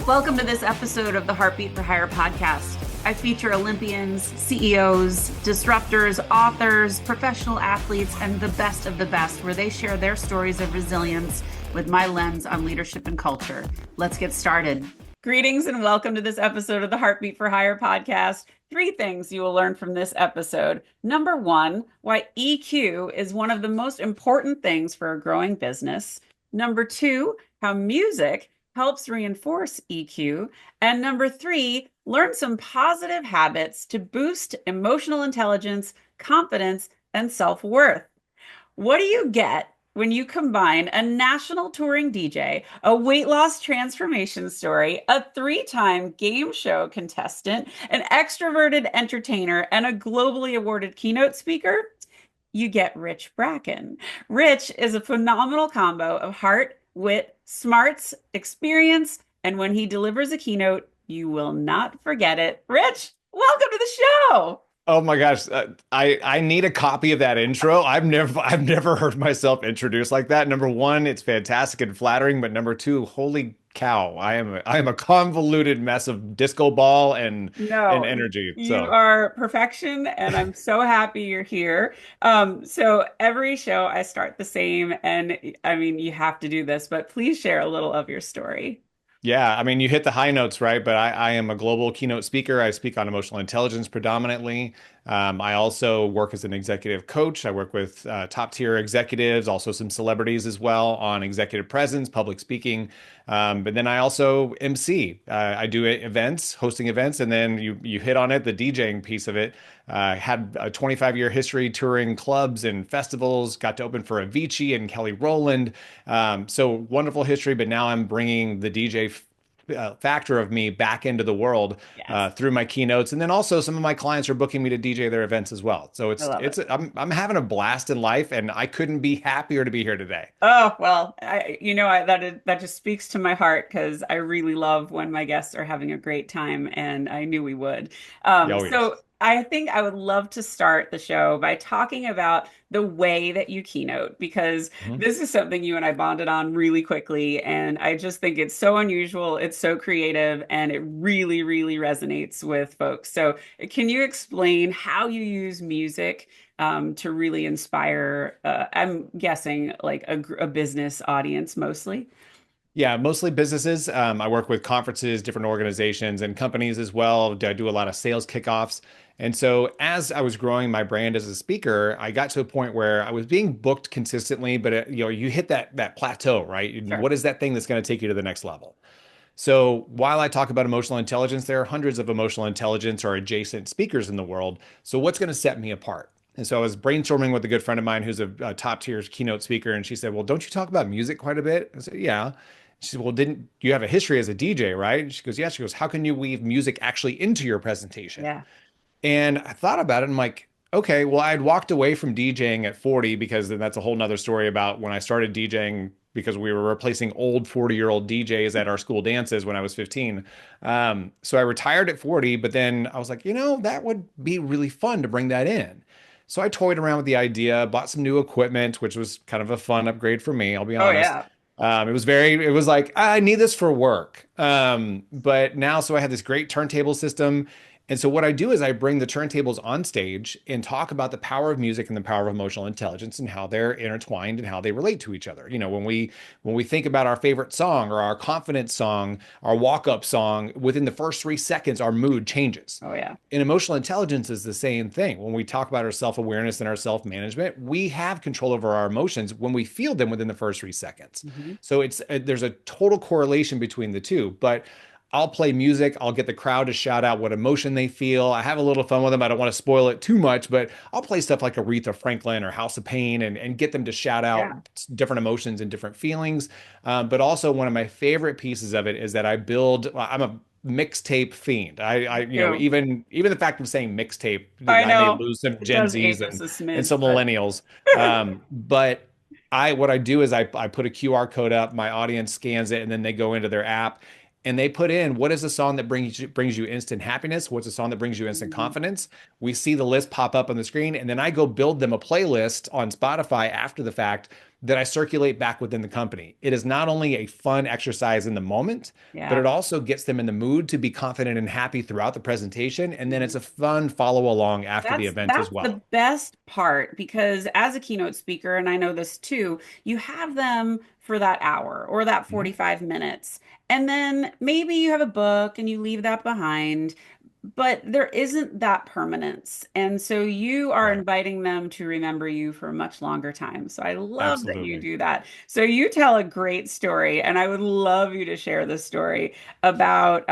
Welcome to this episode of the Heartbeat for Hire podcast. I feature Olympians, CEOs, disruptors, authors, professional athletes, and the best of the best, where they share their stories of resilience with my lens on leadership and culture. Let's get started. Greetings and welcome to this episode of the Heartbeat for Hire podcast. 3 things you will learn from this episode. Number 1, why EQ is one of the most important things for a growing business. Number 2, how music helps reinforce EQ. And number 3, learn some positive habits to boost emotional intelligence, confidence, and self-worth. What do you get when you combine a national touring DJ, a weight loss transformation story, a 3-time game show contestant, an extroverted entertainer, and a globally awarded keynote speaker? You get Rich Bracken. Rich is a phenomenal combo of heart, wit, smarts, experience, and when he delivers a keynote, you will not forget it. Rich, welcome to the show. Oh my gosh, I need a copy of that intro. I've never heard myself introduced like that. Number 1, it's fantastic and flattering, but number 2, holy cow, I am a convoluted mess of disco ball and energy. You So are perfection, and I'm so happy you're here. So every show I start the same, and I mean, you have to do this, but please share a little of your story. yeah, I mean, you hit the high notes, right? But I am a global keynote speaker. I speak on emotional intelligence predominantly. I also work as an executive coach. I work with top tier executives, also some celebrities as well on executive presence, public speaking. But then I also MC. I do events, hosting events, and then you hit on it, the DJing piece of it. Had a 25-year history touring clubs and festivals, got to open for Avicii and Kelly Rowland. So wonderful history, but now I'm bringing the DJ factor of me back into the world Yes, through my keynotes, and then also some of my clients are booking me to DJ their events as well. So I love it. I'm having a blast in life, and I couldn't be happier to be here today. Oh, well, that just speaks to my heart because I really love when my guests are having a great time, and I knew we would. Oh yes. So I think I would love to start the show by talking about the way that you keynote, because Mhm. this is something you and I bonded on really quickly, and I just think it's so unusual, it's so creative, and it really, really resonates with folks. So can you explain how you use music? To really inspire, I'm guessing like a business audience mostly. Yeah, mostly businesses. I work with conferences, different organizations, and companies as well. I do a lot of sales kickoffs. And so, as I was growing my brand as a speaker, I got to a point where I was being booked consistently, but you hit that plateau, right? Sure. What is that thing that's going to take you to the next level? So, while I talk about emotional intelligence, there are hundreds of emotional intelligence or adjacent speakers in the world. So, what's going to set me apart? And so I was brainstorming with a good friend of mine who's a top tier keynote speaker, and she said, "Well, don't you talk about music quite a bit?" I said, "Yeah." She said, "Well, didn't you have a history as a DJ, right?" And she goes, "Yeah." She goes, "How can you weave music actually into your presentation?" Yeah. And I thought about it. And I'm like, okay, well, I'd walked away from DJing at 40 because then that's a whole nother story about when I started DJing because we were replacing old 40-year-old DJs at our school dances when I was 15. So I retired at 40, but then I was like, that would be really fun to bring that in. So I toyed around with the idea, bought some new equipment, which was kind of a fun upgrade for me, I'll be Oh honest. yeah. It was like, I need this for work. But now, so I had this great turntable system. And so what I do is I bring the turntables on stage and talk about the power of music and the power of emotional intelligence and how they're intertwined and how they relate to each other. When we think about our favorite song or our confidence song, our walk-up song, within the first 3 seconds, our mood changes. Oh yeah. And emotional intelligence is the same thing. When we talk about our self-awareness and our self-management, we have control over our emotions when we feel them within the first 3 seconds. Mhm. So there's a total correlation between the two. But I'll play music. I'll get the crowd to shout out what emotion they feel. I have a little fun with them. I don't want to spoil it too much, but I'll play stuff like Aretha Franklin or House of Pain and get them to shout out Yeah. different emotions and different feelings. But also one of my favorite pieces of it is that I'm a mixtape fiend. Ew. Even the fact of saying mixtape, I I may know. lose some It Gen does Zs age us a and smidge, some but millennials. But what I do is I put a QR code up, my audience scans it, and then they go into their app and they put in what is a song that brings you instant happiness? What's a song that brings you instant Mhm. confidence? We see the list pop up on the screen, and then I go build them a playlist on Spotify after the fact that I circulate back within the company. It is not only a fun exercise in the moment, but Yeah. it also gets them in the mood to be confident and happy throughout the presentation. And then it's a fun follow along after the event as That's the well. best part because as a keynote speaker, and I know this too, you have them for that hour or that Mhm. 45 minutes. And then maybe you have a book and you leave that behind, but there isn't that permanence. And so you are Right. inviting them to remember you for a much longer time. So I love that you Absolutely. do that. So you tell a great story, and I would love you to share the story about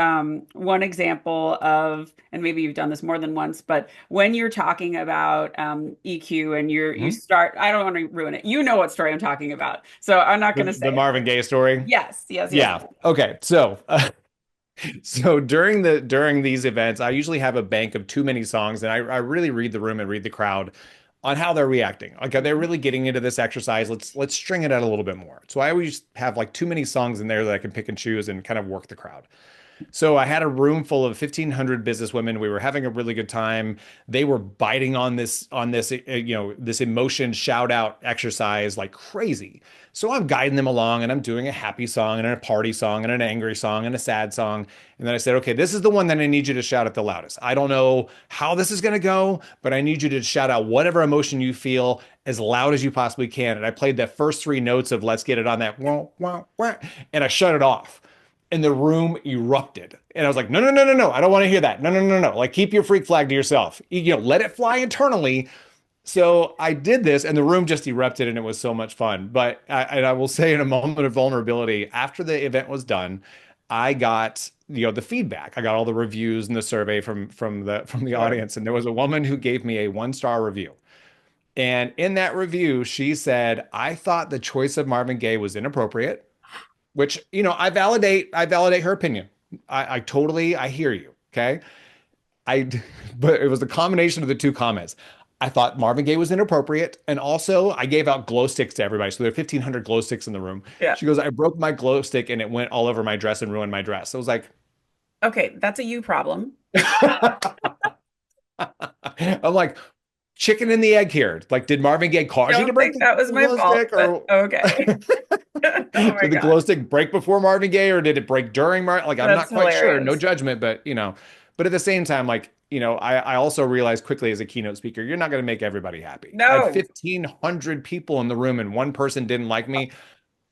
one example of, and maybe you've done this more than once, but when you're talking about EQ and you Mhm. start, I don't want to ruin it. You know what story I'm talking about. So I'm not going to say The it. Marvin Gaye story. Yes, yes, yes. Yeah. Okay. So during these events, I usually have a bank of too many songs, and I really read the room and read the crowd on how they're reacting. Like, are they Mhm. really getting into this exercise? Let's string it out a little bit more. So I always have like too many songs in there that I can pick and choose and kind of work the crowd. So I had a room full of 1,500 businesswomen. We were having a really good time. They were biting on this this emotion shout out exercise like crazy. So I'm guiding them along and I'm doing a happy song and a party song and an angry song and a sad song. And then I said, okay, this is the one that I need you to shout at the loudest. I don't know how this is going to go, but I need you to shout out whatever emotion you feel as loud as you possibly can. And I played that first three notes of let's get it on that wah, wah, wah, and I shut it off and the room erupted. And I was like, no, no, no, no, no. I don't want to hear that. No, no, no, no. Like, keep your freak flag to yourself. Let it fly internally. So I did this, and the room just erupted, and it was so much fun. And I will say, in a moment of vulnerability, after the event was done, I got the feedback. I got all the reviews and the survey from the Sure. audience, and there was a woman who gave me a 1-star review. And in that review, she said, "I thought the choice of Marvin Gaye was inappropriate." Which, I validate her opinion. I totally, I hear you. Okay. I, but it was the combination of the two comments. I thought Marvin Gaye was inappropriate. And also, I gave out glow sticks to everybody. So there are 1,500 glow sticks in the room. Yeah. She goes, I broke my glow stick and it went all over my dress and ruined my dress. So I was like, Okay, that's a you problem. I'm like, chicken and the egg here. Like, did Marvin Gaye cause you to Don't break think the that was my glow fault, stick but or okay. Oh my did the God. glow stick break before Marvin Gaye or did it break during Marvin? Like, I'm That's not quite sure. No hilarious. judgment, but at the same time, like, I also realized quickly as a keynote speaker, you're not going to make everybody happy. I had No. 1,500 people in the room and one person didn't like me.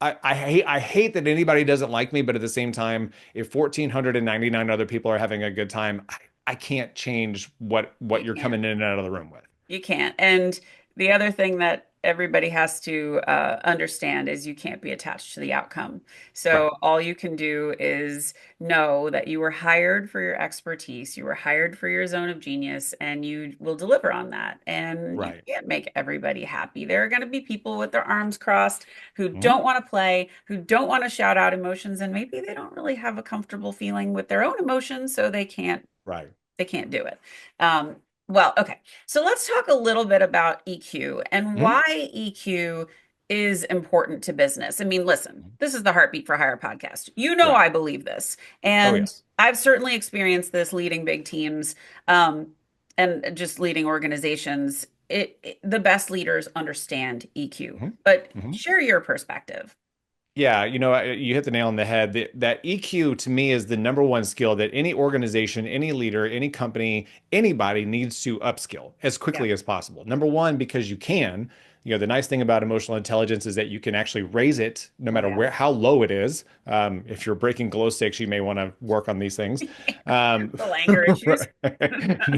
I hate that anybody doesn't like me, but at the same time, if 1,499 other people are having a good time, I can't change what You you're can't. coming in and out of the room with. You can't. And the other thing that everybody has to understand is you can't be attached to the outcome. Right. So all you can do is know that you were hired for your expertise, you were hired for your zone of genius, and you will deliver on that. And you Right. can't make everybody happy. There are going to be people with their arms crossed who Mhm. don't want to play, who don't want to shout out emotions, and maybe they don't really have a comfortable feeling with their own emotions, so Right. they can't do it. Um, well, okay. So let's talk a little bit about EQ and Mhm. why EQ is important to business. I mean, listen, this is the Heartbeat for Hire podcast. You know, Right. I believe this. Oh, And yes. I've certainly experienced this leading big teams um, and just leading organizations. The best leaders understand EQ, Mhm. but Mhm. share your perspective. Yeah, you hit the nail on the head. That EQ to me is the number one skill that any organization, any leader, any company, anybody needs to upskill as Yeah. quickly as possible. Number one, because you can. The nice thing about emotional intelligence is that you can actually raise it no Oh, matter yeah. how low it is. If you're breaking glow sticks, you may want to work on these things. Um, The anger issues.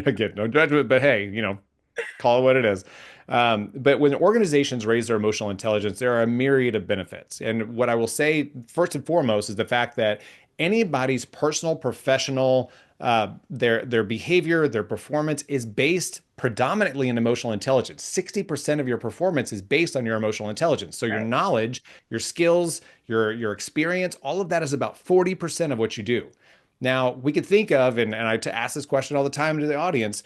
Again, no judgment, but hey, call it what it is. But when organizations raise their emotional intelligence, there are a myriad of benefits. And what I will say, first and foremost, is the fact that anybody's personal, professional, their behavior, their performance is based predominantly in emotional intelligence. 60% of your performance is based on your emotional intelligence. So your Right. knowledge, your skills, your experience, all of that is about 40% of what you do. Now, we could think of, and I to ask this question all the time to the audience,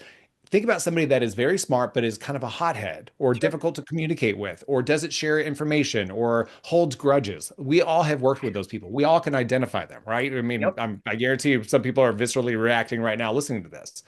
think about somebody that is very smart but is kind of a hothead or Sure. difficult to communicate with or doesn't share information or holds grudges. We all have worked with those people. We all can identify them, right? I mean, Yep. I guarantee you some people are viscerally reacting right now listening to this.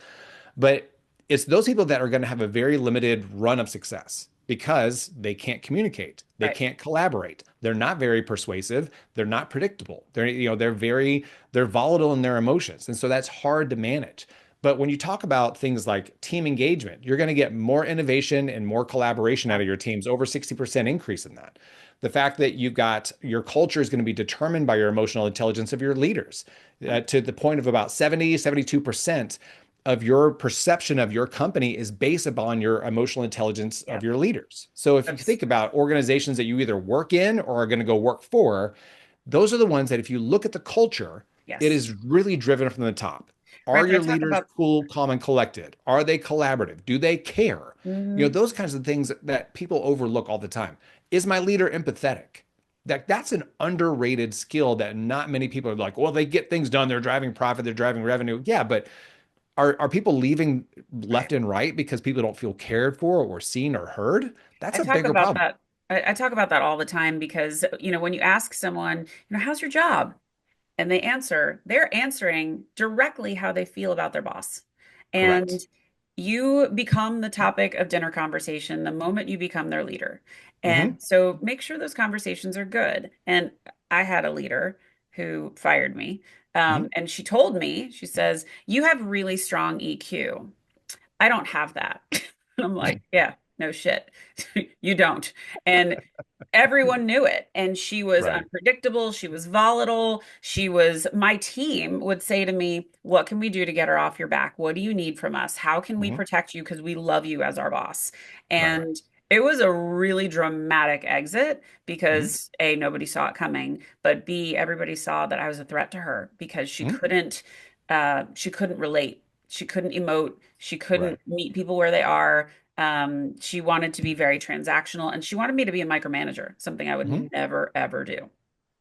But it's those people that are going to have a very limited run of success. because they can't communicate. They Right. can't collaborate. They're not very persuasive. They're not predictable. They're volatile in their emotions. And so that's hard to manage. But when you talk about things like team engagement, you're going to get more innovation and more collaboration Yeah. out of your teams, over 60% increase in that. The fact that you've got your culture is going to be determined by your emotional intelligence of your leaders, Yeah. to the point of about 72% of your perception of your company is based upon your emotional intelligence Yeah. of your leaders. So if you That's think about organizations that you either work in or are going to go work for, those are the ones that if you look at the culture, it yes. is really driven from the top. Right. Are But I your talk leaders about, cool, calm, and collected? Are they collaborative? Do they care? mhm. Those kinds of things that people overlook all the time. Is my leader empathetic? That's an underrated skill that not many people are like, well, they get things done. They're driving profit. They're driving revenue. Yeah, but are people leaving Right. left and right because people don't feel cared for or seen or heard? That's I a talk bigger about problem. that. I talk about that all the time because, when you ask someone, how's your job? And they're answering directly how they feel about their boss. And Correct. you become the topic of dinner conversation the moment you become their leader. And Hmm. so make sure those conversations are good. And I had a leader who fired me. Hmm. And she told me, she says, you have really strong EQ. I don't have that. I'm like, yeah, no shit. You don't. And everyone knew it. And she was Right. unpredictable. She was volatile. My team would say to me, what can we do to get her off your back? What do you need from us? How can we Hmm. protect you? Because we love you as our boss. Right. And it was a really dramatic exit Hmm. because A, nobody saw it coming, but B, everybody saw that I was a threat to her because Hmm. she couldn't relate. She couldn't emote. She Right. couldn't meet people where they are. She wanted to be very transactional and she wanted me to be a micromanager, something I would Hmm. never, ever do.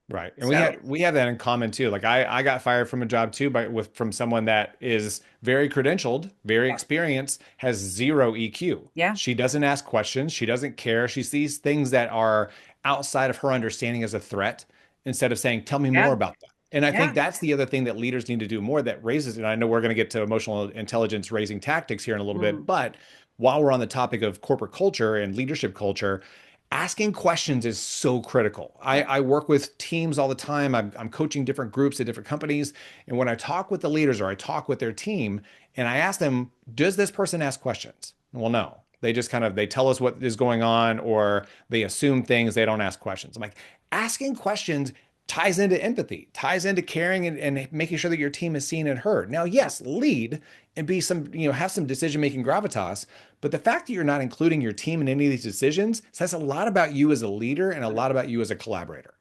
Right. And So, we have that in common too. Like I got fired from a job too, but from someone that is very credentialed, very yeah, experienced, has zero EQ. yeah, She doesn't ask questions. She doesn't care. She sees things that are outside of her understanding as a threat instead of saying, tell me more yeah, about that. And I think yeah. that's the other thing that leaders need to do more that raises, and I know we're going to get to emotional intelligence raising tactics here in a little bit, Mm, but while we're on the topic of corporate culture and leadership culture, asking questions is so critical. yeah, I work with teams all the time. I'm coaching different groups at different companies. And when I talk with the leaders or I talk with their team and I ask them, does this person ask questions? Well, no. They just they tell us what is going on or they assume things. They don't ask questions. I'm like, asking questions ties into empathy, ties into caring and making sure that your team is seen and heard. Now, yeah, yes, lead and be have some decision-making gravitas, but the fact that you're not including your team in any of these decisions says a lot about you as a leader and a lot about you as a collaborator.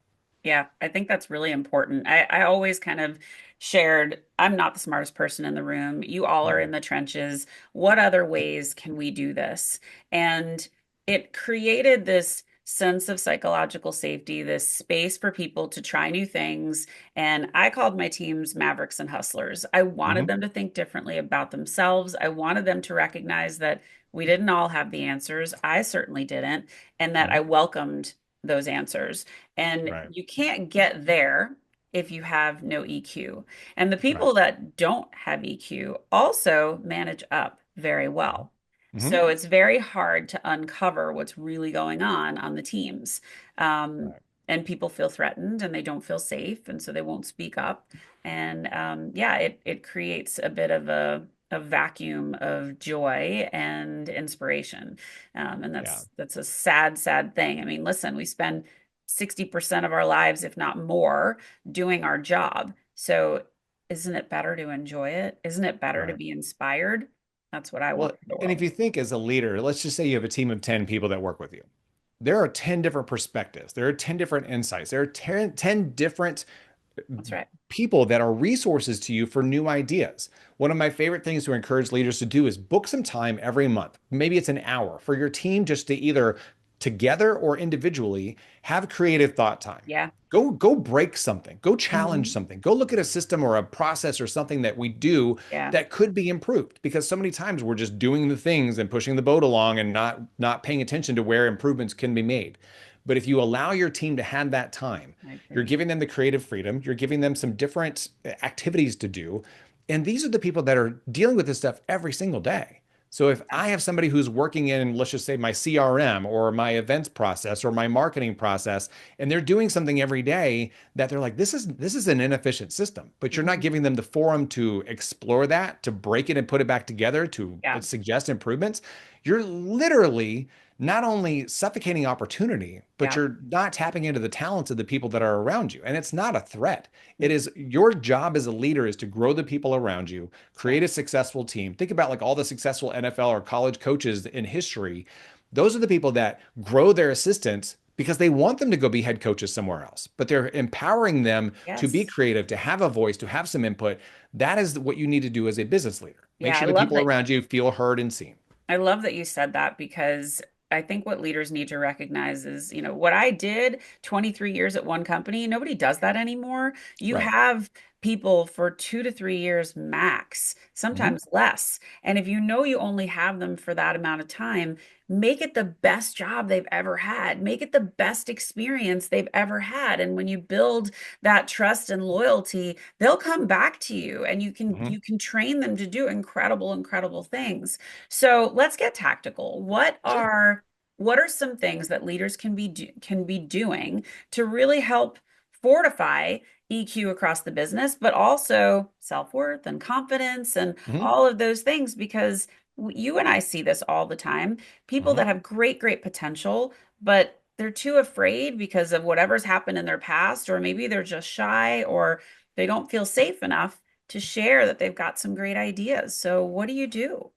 yeah. I think that's really important. I always kind of shared, I'm not the smartest person in the room. You all are in Mhm. the trenches. What other ways can we do this? And it created this sense of psychological safety, this space for people to try new things. And I called my teams mavericks and hustlers. I wanted Mhm. them to think differently about themselves. I wanted them to recognize that we didn't all have the answers. I certainly didn't. And that I Mhm. welcomed those answers. And Right. you can't get there if you have no EQ. And the Right. people that don't have EQ also manage up very Mhm. well. Mhm. So it's very hard to uncover what's really going on the teams. Um, Right. and people feel threatened and they don't feel safe, and so they won't speak up. And yeah, it creates a bit of a vacuum of joy and inspiration. And Yeah. that's a sad, sad thing. I mean, listen, we spend 60% of our lives, if not more, doing our job. So isn't it better to enjoy it? Isn't it better to Right. be inspired? That's what I Well, want for the and if world. you think as a leader, let's just say you have a team of 10 people that work with you. There are 10 different perspectives. There are 10 different insights. There are 10 different That's right. people that are resources to you for new ideas. One of my favorite things to encourage leaders to do is book some time every month. Maybe it's an hour for your team just to either together or individually have creative thought time. Yeah. Go break something. Go challenge Hmm. something. Go look at a system or a process or something that we do Yeah. that could be improved because so many times we're just doing the things and pushing the boat along and not paying attention to where improvements can be made. But if you allow your team to have that time, I you're agree. giving them the creative freedom, you're giving them some different activities to do. And these are the people that are dealing with this stuff every single day. So if Yeah. I have somebody who's working in, let's just say, my CRM or my events process or my marketing process, and they're doing something every day that they're like, this is an inefficient system, but you're not Mhm. giving them the forum to explore that, to break it and put it back together, to Yeah. suggest improvements, you're literally not only suffocating opportunity, but Yeah. you're not tapping into the talents of the people that are around you. And it's not a threat. It Mhm. is your job as a leader is to grow the people around you, Yeah. create a successful team. Think about like all the successful NFL or college coaches in history. Those are the people that grow their assistants because they want them to go be head coaches somewhere else, but they're empowering them to be Yes. creative, to have a voice, to have some input. That is what you need to do as a business leader. Make Yeah, I sure the love people that. around you feel heard and seen. I love that you said that because I think what leaders need to recognize is, what I did 23 years at one company, nobody does that anymore. You Right. have people for 2 to 3 years max, Mm-hmm. sometimes less. And if you know you only have them for that amount of time, make it the best job they've ever had. Make it the best experience they've ever had. And when you build that trust and loyalty, they'll come back to you and you can Mm-hmm. you can train them to do incredible, incredible things. So let's get tactical. Sure. What are some things that leaders can be doing to really help fortify EQ across the business, but also self-worth and confidence and Mm-hmm. all of those things? Because you and I see this all the time. People Mm-hmm. that have great, great potential, but they're too afraid because of whatever's happened in their past, or maybe they're just shy, or they don't feel safe enough to share that they've got some great ideas. So what do you do?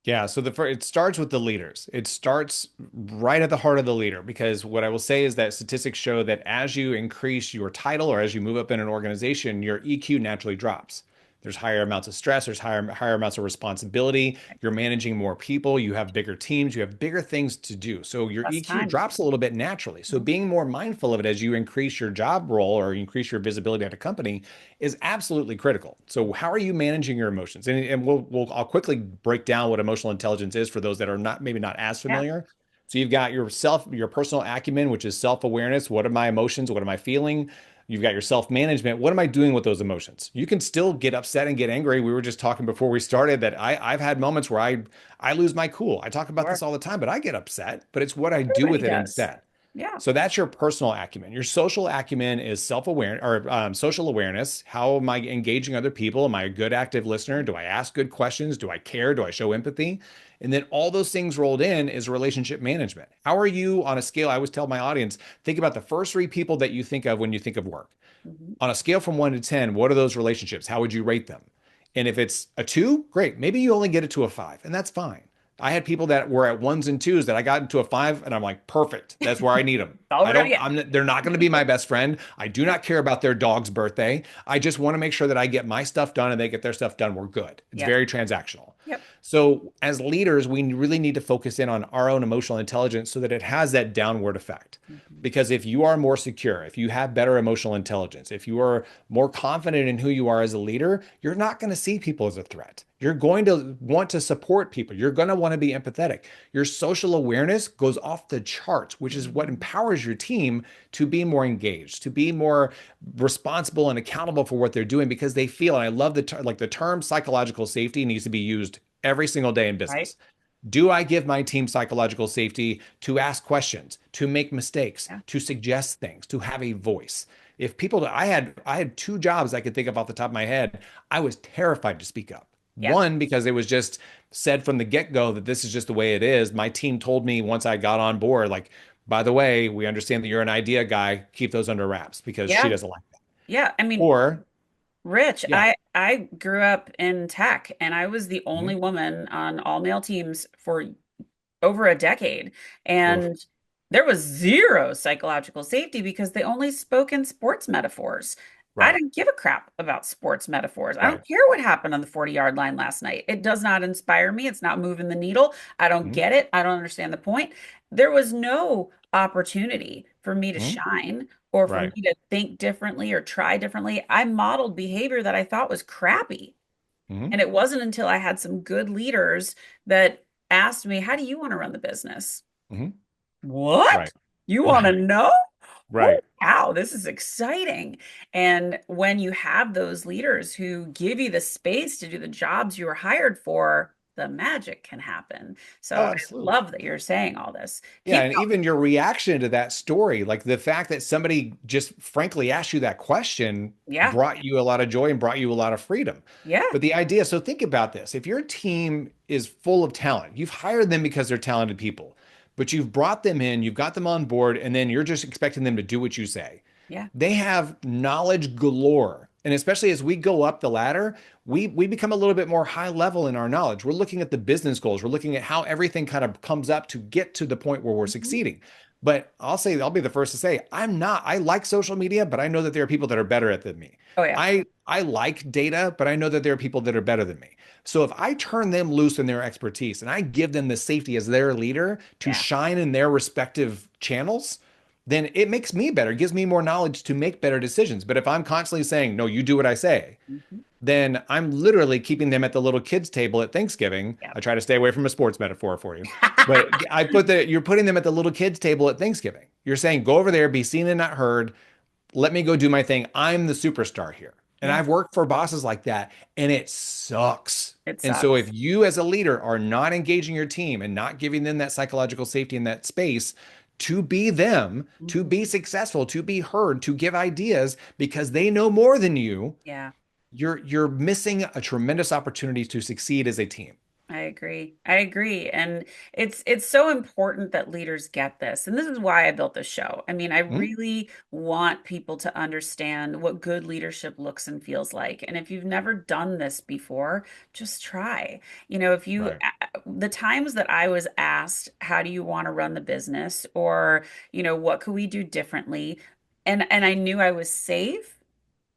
Yeah, so it starts with the leaders. It starts right at the heart of the leader because what I will say is that statistics show that as you increase your title or as you move up in an organization, your EQ naturally drops. There's higher amounts of stress, there's higher amounts of responsibility, you're managing more people, you have bigger teams, you have bigger things to do. So your Less EQ time. drops a little bit naturally. So Mhm. being more mindful of it as you increase your job role or increase your visibility at a company is absolutely critical. So how are you managing your emotions? And I'll quickly break down what emotional intelligence is for those that are not maybe not as Yeah, familiar. So you've got your personal acumen, which is self-awareness. What are my emotions? What am I feeling? You've got your self-management. What am I doing with those emotions? You can still get upset and get angry. We were just talking before we started that I've had moments where I lose my cool. I talk about this sure. all the time, but I get upset, but it's what I do Everybody with it does. instead. Yeah, So that's your personal acumen. Your social acumen is self-aware or social awareness. How am I engaging other people? Am I a good active listener? Do I ask good questions? Do I care? Do I show empathy? And then all those things rolled in is relationship management. How are you on a scale? I always tell my audience, think about the first three people that you think of when you think of work. hmm, On a scale from 1 to 10, what are those relationships? How would you rate them? And if it's a 2, great. Maybe you only get it to a 5, and that's fine. I had people that were at 1s and 2s that I got into a 5, and I'm like, perfect. That's where I need them. all I we're gonna don't, get. they're not going to be my best friend. I do Yep, not care about their dog's birthday. I just want to make sure that I get my stuff done and they get their stuff done. We're good. It's yep, very transactional. yep. So, as leaders, we really need to focus in on our own emotional intelligence so that it has that downward effect. Mhm. Because if you are more secure, if you have better emotional intelligence, if you are more confident in who you are as a leader, you're not going to see people as a threat. You're going to want to support people. You're going to want to be empathetic. Your social awareness goes off the charts, which is what Mhm. empowers your team to be more engaged, to be more responsible and accountable for what they're doing because they feel, and I love the term psychological safety needs to be used every single day in Right? business. Do I give my team psychological safety to ask questions, to make mistakes, Yeah, to suggest things, to have a voice? If people, I had 2 jobs I could think of off the top of my head. I was terrified to speak up. yeah, One, because it was just said from the get-go that this is just the way it is. My team told me once I got on board, like, by the way, we understand that you're an idea guy. Keep those under wraps because she yeah, doesn't like that. yeah. I mean, Or, Rich, yeah. I grew up in tech and I was the only Mhm. woman on all male teams for over a decade. Oof. And there was zero psychological safety because they only spoke in sports metaphors. I Right. didn't give a crap about sports metaphors. I Right. don't care what happened on the 40-yard line last night. It does not inspire me. It's not moving the needle. I don't Mhm. get it. I don't understand the point. There was no opportunity for me to Mhm. shine or for me Right. to think differently or try differently. I modeled behavior that I thought was crappy. Mhm. And it wasn't until I had some good leaders that asked me, how do you want to run the business? Mhm. What? Right. You want to Right. know? Oh, Right. wow, this is exciting. And when you have those leaders who give you the space to do the jobs you were hired for, the magic can happen. So Oh, I absolutely. love that you're saying all this. Yeah, Keep and even your reaction to that story, like the fact that somebody just frankly asked you that question going. Yeah. brought you a lot of joy and brought you a lot of freedom. Yeah. But the idea, so think about this. If your team is full of talent, you've hired them because they're talented people, but you've brought them in, you've got them on board, and then you're just expecting them to do what you say. Yeah. They have knowledge galore. And especially as we go up the ladder, we become a little bit more high level in our knowledge. We're looking at the business goals. We're looking at how everything kind of comes up to get to the point where we're Mhm. succeeding. But I'll be the first to say, I like social media, but I know that there are people that are better at than me. Oh yeah. I like data, but I know that there are people that are better than me. So if I turn them loose in their expertise and I give them the safety as their leader to Yeah. shine in their respective channels, then it makes me better, gives me more knowledge to make better decisions. But if I'm constantly saying, no, you do what I say, Mhm. then I'm literally keeping them at the little kids table at Thanksgiving. Yeah. I try to stay away from a sports metaphor for you, but you're putting them at the little kids table at Thanksgiving. You're saying, go over there, be seen and not heard. Let me go do my thing. I'm the superstar here. And Yeah. I've worked for bosses like that, and it sucks. It And so sucks. if you as a leader are not engaging your team and not giving them that psychological safety in that space to be them, to Mhm. be successful, to be heard, to give ideas because they know more than you, Yeah. you're missing a tremendous opportunity to succeed as a team. I agree. I agree. And it's so important that leaders get this. And this is why I built this show. I mean, I Hmm? really want people to understand what good leadership looks and feels like. And if you've never done this before, just try. If you Right. the times that I was asked, how do you want to run the business, or, what could we do differently? And I knew I was safe.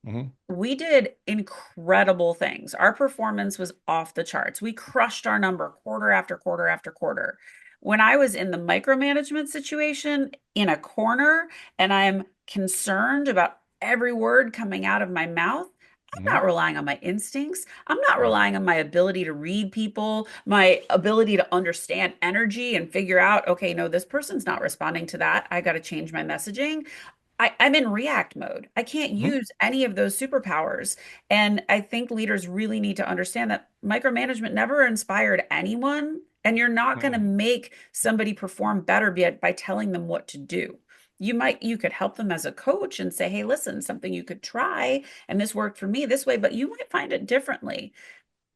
Hmm. We did incredible things. Our performance was off the charts. We crushed our number quarter after quarter after quarter. When I was in the micromanagement situation in a corner and I'm concerned about every word coming out of my mouth, I'm Hmm. not relying on my instincts. I'm not Right. relying on my ability to read people, my ability to understand energy and figure out, okay, no, this person's not responding to that. I got to change my messaging. I'm in react mode. I can't Hmm. use any of those superpowers. And I think leaders really need to understand that micromanagement never inspired anyone. And you're not going to Hmm. make somebody perform better by telling them what to do. You could help them as a coach and say, hey, listen, something you could try, and this worked for me this way, but you might find it differently.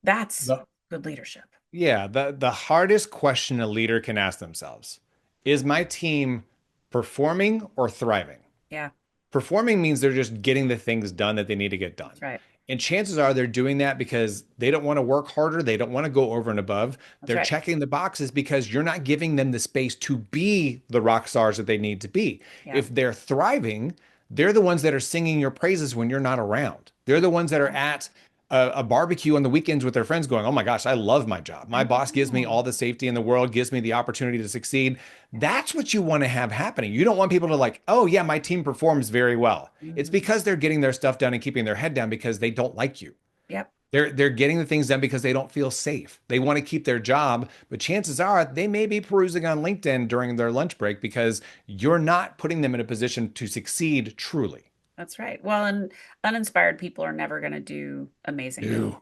That's The, good leadership. yeah, the hardest question a leader can ask themselves is my team performing or thriving? Yeah, Performing means they're just getting the things done that they need to get done. that's right. And chances are they're doing that because they don't want to work harder. They don't want to go over and above. That's They're right. checking the boxes because you're not giving them the space to be the rock stars that they need to be. Yeah. If they're thriving, they're the ones that are singing your praises when you're not around. They're the ones that are at a barbecue on the weekends with their friends going, oh my gosh, I love my job. I My boss gives me know. all the safety in the world, gives me the opportunity to succeed. Yeah. That's what you want to have happening. You don't want people to like, oh yeah, my team performs very well. It's Mhm. because they're getting their stuff done and keeping their head down because they don't like you. Yep. They're getting the things done because they don't feel safe. They want to keep their job, but chances are they may be perusing on LinkedIn during their lunch break because you're not putting them in a position to succeed truly. That's right. Well, and uninspired people are never going to do amazing things. Ew.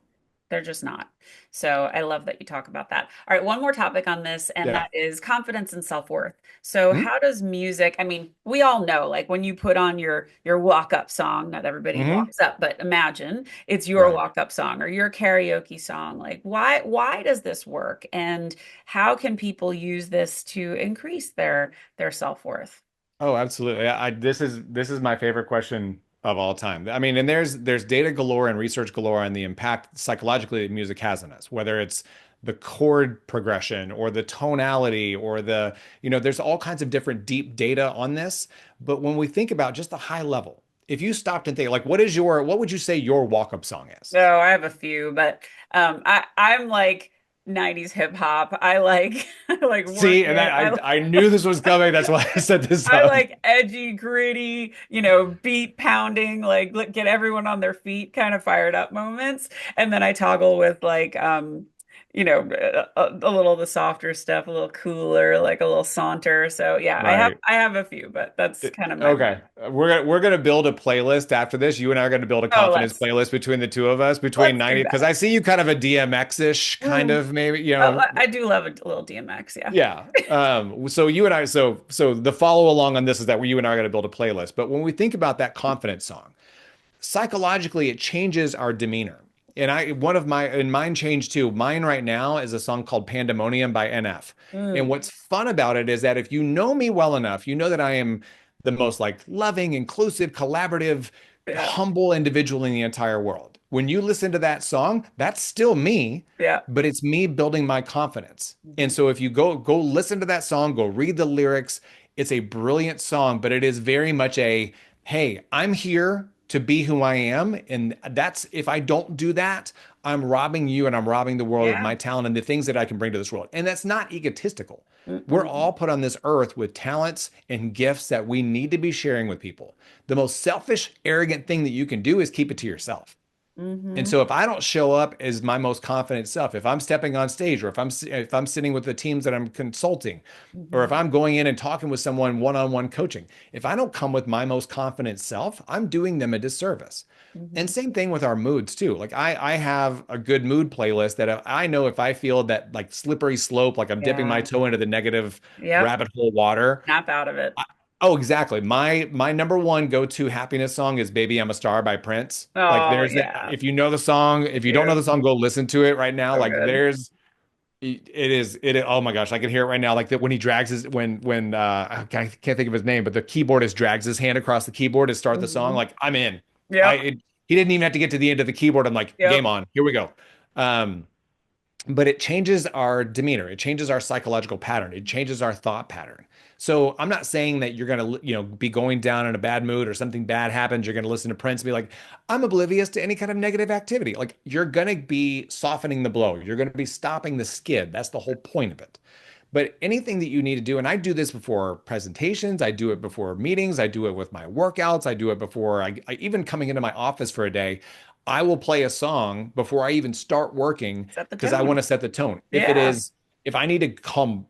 They're just not. So I love that you talk about that. All right, one more topic on this, and Yeah. that is confidence and self-worth. So Hmm? how does music, I mean, we all know, like when you put on your walk-up song, not everybody Hmm. walks up, but imagine it's your Right. walk-up song or your karaoke song. Like why does this work? And how can people use this to increase their self-worth? Oh, absolutely. This is my favorite question of all time. I mean, and there's data galore and research galore on the impact psychologically that music has on us, whether it's the chord progression or the tonality or there's all kinds of different deep data on this. But when we think about just the high level, if you stopped and think like, what would you say your walk-up song is? No, I have a few, but I'm like 90s hip hop. I like I like work See, and it. I knew this was coming. That's why I set this I up. like edgy, gritty, beat pounding, get everyone on their feet kind of fired up moments. And then I toggle with like a little of the softer stuff, a little cooler, like a little saunter. So yeah, I have Right. I have a few, but that's kind of my Okay. vibe. We're gonna build a playlist after this. You and I are gonna build a Oh, confidence playlist between the two of us, between let's do 90, because that. I see you kind of a DMX-ish kind Mm. of maybe, I do love a little DMX, yeah. yeah. So you and I, so the follow along on this is that you and I are gonna build a playlist. But when we think about that confidence song, psychologically it changes our demeanor. And one of my and mine changed too. Mine right now is a song called Pandemonium by NF. And Mm. what's fun about it is that if you know me well enough, you know that I am the most like loving, inclusive, collaborative, Yeah. humble individual in the entire world. When you listen to that song, that's still me, Yeah. but it's me building my confidence. And Mhm. so if you go listen to that song, go read the lyrics, it's a brilliant song, but it is very much a hey, I'm here to be who I am. And that's, if I don't do that, I'm robbing you and I'm robbing the world of Yeah. my talent and the things that I can bring to this world. And that's not egotistical. We're Mm-mm. all put on this earth with talents and gifts that we need to be sharing with people. The most selfish, arrogant thing that you can do is keep it to yourself. And Hmm. so if I don't show up as my most confident self, if I'm stepping on stage or if I'm sitting with the teams that I'm consulting, or if Hmm. I'm going in and talking with someone one-on-one coaching, if I don't come with my most confident self, I'm doing them a disservice. And Hmm. same thing with our moods too. Like I have a good mood playlist that I know if I feel that like slippery slope, like I'm dipping my Yeah. toe into the negative Yep. rabbit hole water. Snap out of it. I- Oh, exactly. My number one go-to happiness song is "Baby I'm a Star" by Prince. Like Oh, there's yeah. if you know the song, if you don't know the Beautiful. song, go listen to it right now. So Like good. it is oh my gosh, I can hear it right now. Like that when he drags his when I can't think of his name, but the keyboardist drags his hand across the keyboard to start the song. Hmm. Like I'm in. Yep. He didn't even have to get to the end of the keyboard. I'm like, game Yep. on. Here we go. Um but it changes our demeanor. It changes our psychological pattern. It changes our thought pattern. So I'm not saying that you're going to, be going down in a bad mood or something bad happens. You're going to listen to Prince and be like, I'm oblivious to any kind of negative activity. Like you're going to be softening the blow. You're going to be stopping the skid. That's the whole point of it. But anything that you need to do, and I do this before presentations, I do it before meetings, I do it with my workouts, I do it before I even coming into my office for a day. I will play a song before I even start working Set the because I want tone. to set the tone. Yeah. If I need to come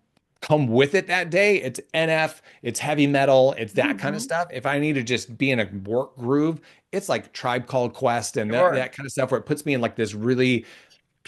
with it that day, it's NF, it's heavy metal, it's that kind of Hmm. stuff. If I need to just be in a work groove, it's like Tribe Called Quest and Sure. that kind of stuff where it puts me in like this really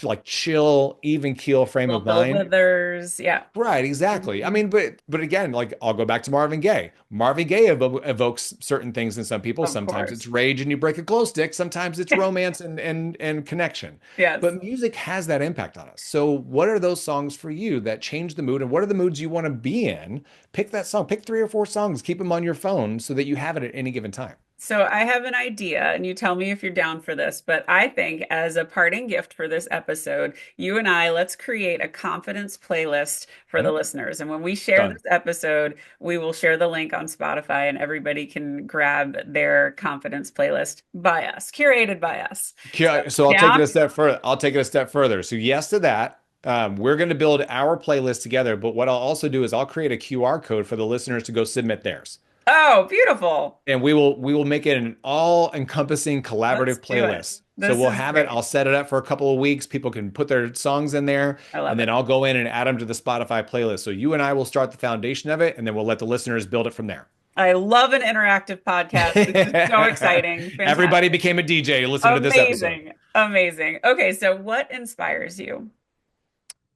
like chill, even keel frame Little of Bill mind. Withers. Yeah. Right, exactly. I Hmm. mean, but again, like I'll go back to Marvin Gaye. Marvin Gaye evokes certain things in some people. Of Sometimes it's course. rage and you break a glow stick. Sometimes it's romance and connection. Yes. But music has that impact on us. So what are those songs for you that change the mood? And what are the moods you want to be in? Pick that song. Pick three or four songs. Keep them on your phone so that you have it at any given time. So I have an idea, and you tell me if you're down for this, but I think as a parting gift for this episode, you and I, let's create a confidence playlist for the Mhm. listeners. And when we share Done. this episode, we will share the link on Spotify and everybody can grab their confidence playlist by us, curated by us. So Okay, so I'll take it a down. step further. I'll take it a step further. So yes to that. We're going to build our playlist together, but what I'll also do is I'll create a QR code for the listeners to go submit theirs. Oh, beautiful. And we will make it an all-encompassing Let's collaborative do it. playlist. So This we'll is have it. great. I'll set it up for a couple of weeks. People can put their songs in there, I love and then it. I'll go in and add them to the Spotify playlist. So you and I will start the foundation of it, and then we'll let the listeners build it from there. I love an interactive podcast. This is so exciting. Everybody Fantastic. became a DJ listening to this episode. Amazing. Amazing. Okay, so what inspires you?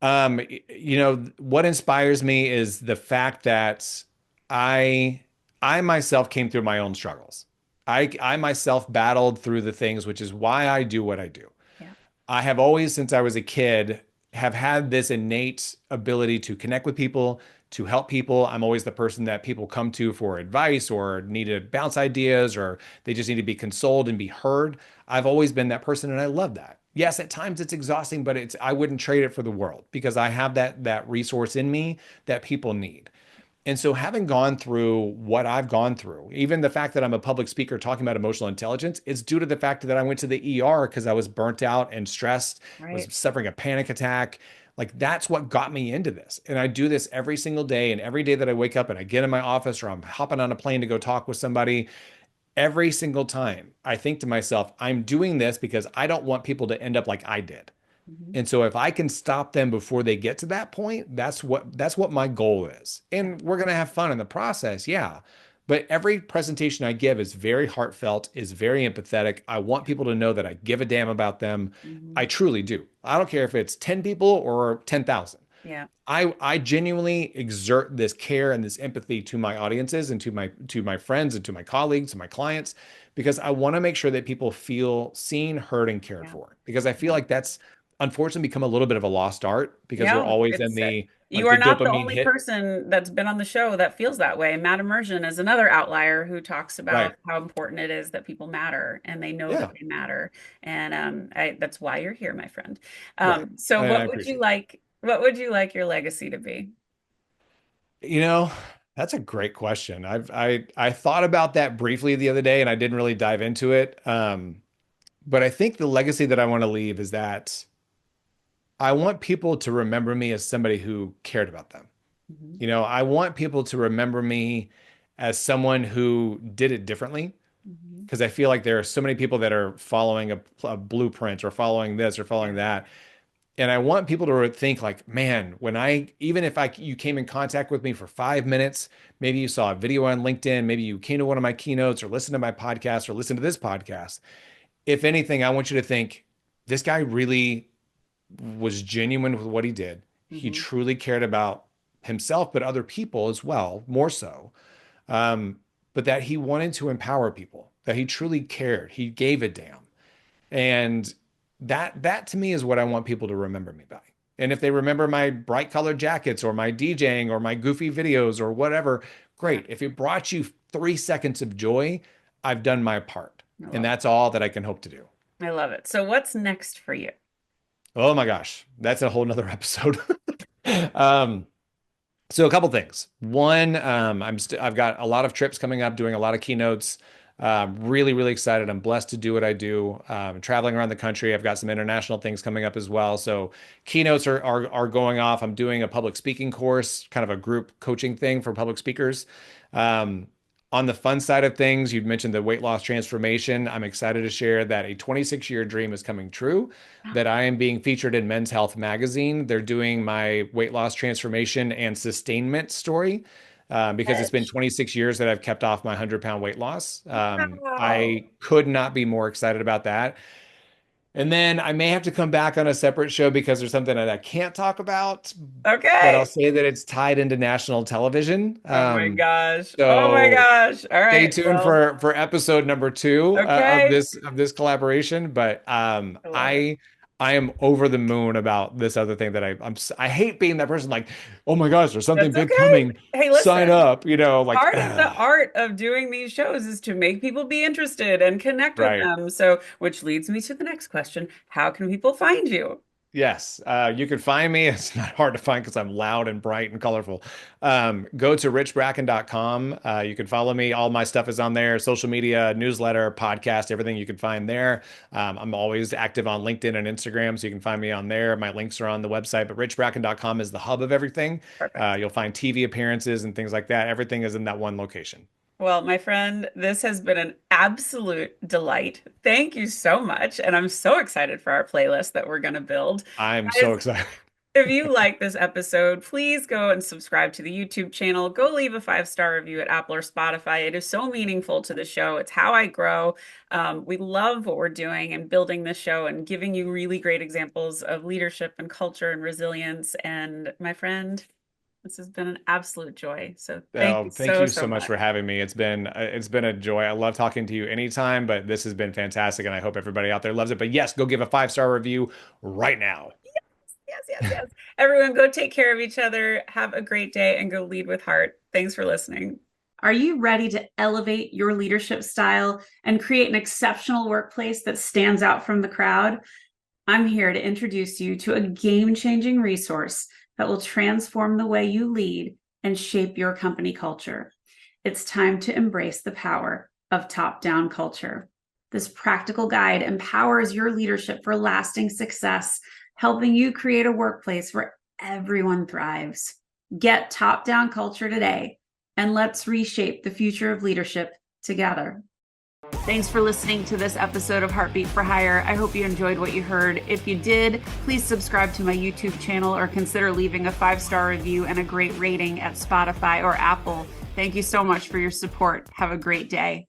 What inspires me is the fact that I I myself came through my own struggles. I myself battled through the things, which is why I do what I do. Yeah. I have always, since I was a kid, have had this innate ability to connect with people, to help people. I'm always the person that people come to for advice or need to bounce ideas or they just need to be consoled and be heard. I've always been that person and I love that. Yes, at times it's exhausting, but I wouldn't trade it for the world because I have that resource in me that people need. And so, having gone through what I've gone through, even the fact that I'm a public speaker talking about emotional intelligence, it's due to the fact that I went to the ER because I was burnt out and stressed, was Right. suffering a panic attack. Like, that's what got me into this. And I do this every single day. And every day that I wake up and I get in my office or I'm hopping on a plane to go talk with somebody, every single time I think to myself, I'm doing this because I don't want people to end up like I did. Mhm. And so if I can stop them before they get to that point, that's what my goal is. Yeah. And we're going to have fun in the process, yeah. But every presentation I give is very heartfelt, is very empathetic. I want people to know that I give a damn about them. I Mhm. truly do. I don't care if it's 10 people or 10,000. Yeah. I genuinely exert this care and this empathy to my audiences and to my friends and to my colleagues and my clients because I want to make sure that people feel seen, heard, and cared Yeah. for. Because I feel Yeah. like that's unfortunately become a little bit of a lost art because we're Yeah, always in it's the you like are the not the dopamine only hit. person that's been on the show that feels that way. Matt Immersion is another outlier who talks about Right. how important it is that people matter and they know that Yeah. they matter. And that's why you're here, my friend. Right. So And I appreciate that. what would you like your legacy to be? You know, that's a great question. I thought about that briefly the other day and I didn't really dive into it. But I think the legacy that I want to leave is that I want people to remember me as somebody who cared about them. Mhm. I want people to remember me as someone who did it differently Mhm. because I feel like there are so many people that are following a blueprint or following this or Yeah. following that. And I want people to think like, man, even if you came in contact with me for 5 minutes, maybe you saw a video on LinkedIn, maybe you came to one of my keynotes or listened to my podcast or listened to this podcast. If anything, I want you to think this guy really was genuine with what he did. He Mhm. truly cared about himself, but other people as well, more so. Um, but that he wanted to empower people, that he truly cared. He gave a damn. And that to me is what I want people to remember me by. And if they remember my bright colored jackets or my DJing or my goofy videos or whatever, Yeah, great. If it brought you 3 seconds of joy, I've done my part. I And love it. that's all that I can hope to do. I love it. So what's next for you? Oh my gosh, that's a whole nother episode. Um, So a couple things. One, I've got a lot of trips coming up, doing a lot of keynotes. Really, really excited. I'm blessed to do what I do. Traveling around the country. I've got some international things coming up as well. So keynotes are going off. I'm doing a public speaking course, kind of a group coaching thing for public speakers. Um, on the fun side of things, you'd mentioned the weight loss transformation. I'm excited to share that a 26-year dream is coming true, that I am being featured in Men's Health magazine. They're doing my weight loss transformation and sustainment story because it's been Rich. 26 years that I've kept off my 100-pound weight loss. Wow. I could not be more excited about that. And then I may have to come back on a separate show because there's something that I can't talk about, but I'll Okay. say that it's tied into national television. Oh my gosh. Oh my So gosh. All stay right. tuned Well, for episode number two of okay. this collaboration. But I love it. I am over the moon about this other thing that I hate being that person like, oh my gosh, there's something That's big okay. coming. Hey, Sign listen. up, like Part of the art of doing these shows is to make people be interested and connect with right. them. So, which leads me to the next question. How can people find you? Yes, you can find me. It's not hard to find because I'm loud and bright and colorful. Go to richbracken.com. You can follow me. All my stuff is on there, social media, newsletter, podcast, everything you can find there. I'm always active on LinkedIn and Instagram, so you can find me on there. My links are on the website, but richbracken.com is the hub of everything. Perfect. You'll find TV appearances and things like that. Everything is in that one location. Well, my friend, this has been an absolute delight. Thank you so much. And I'm so excited for our playlist that we're going to build. I'm so Guys, excited. if you like this episode, please go and subscribe to the YouTube channel. Go leave a 5-star review at Apple or Spotify. It is so meaningful to the show. It's how I grow. We love what we're doing and building this show and giving you really great examples of leadership and culture and resilience. And my friend, this has been an absolute joy. So thank you Thank so, you so so much much. for having me. It's been a joy. I love talking to you anytime, but this has been fantastic, and I hope everybody out there loves it. But yes, go give a 5-star review right now. Yes, yes, yes. Everyone, go take care of each other. Have a great day and go lead with heart. Thanks for listening. Are you ready to elevate your leadership style and create an exceptional workplace that stands out from the crowd? I'm here to introduce you to a game-changing resource that will transform the way you lead and shape your company culture. It's time to embrace the power of top-down culture. This practical guide empowers your leadership for lasting success, helping you create a workplace where everyone thrives. Get top-down culture today, and let's reshape the future of leadership together. Thanks for listening to this episode of Heartbeat for Hire. I hope you enjoyed what you heard. If you did, please subscribe to my YouTube channel or consider leaving a 5-star review and a great rating at Spotify or Apple. Thank you so much for your support. Have a great day.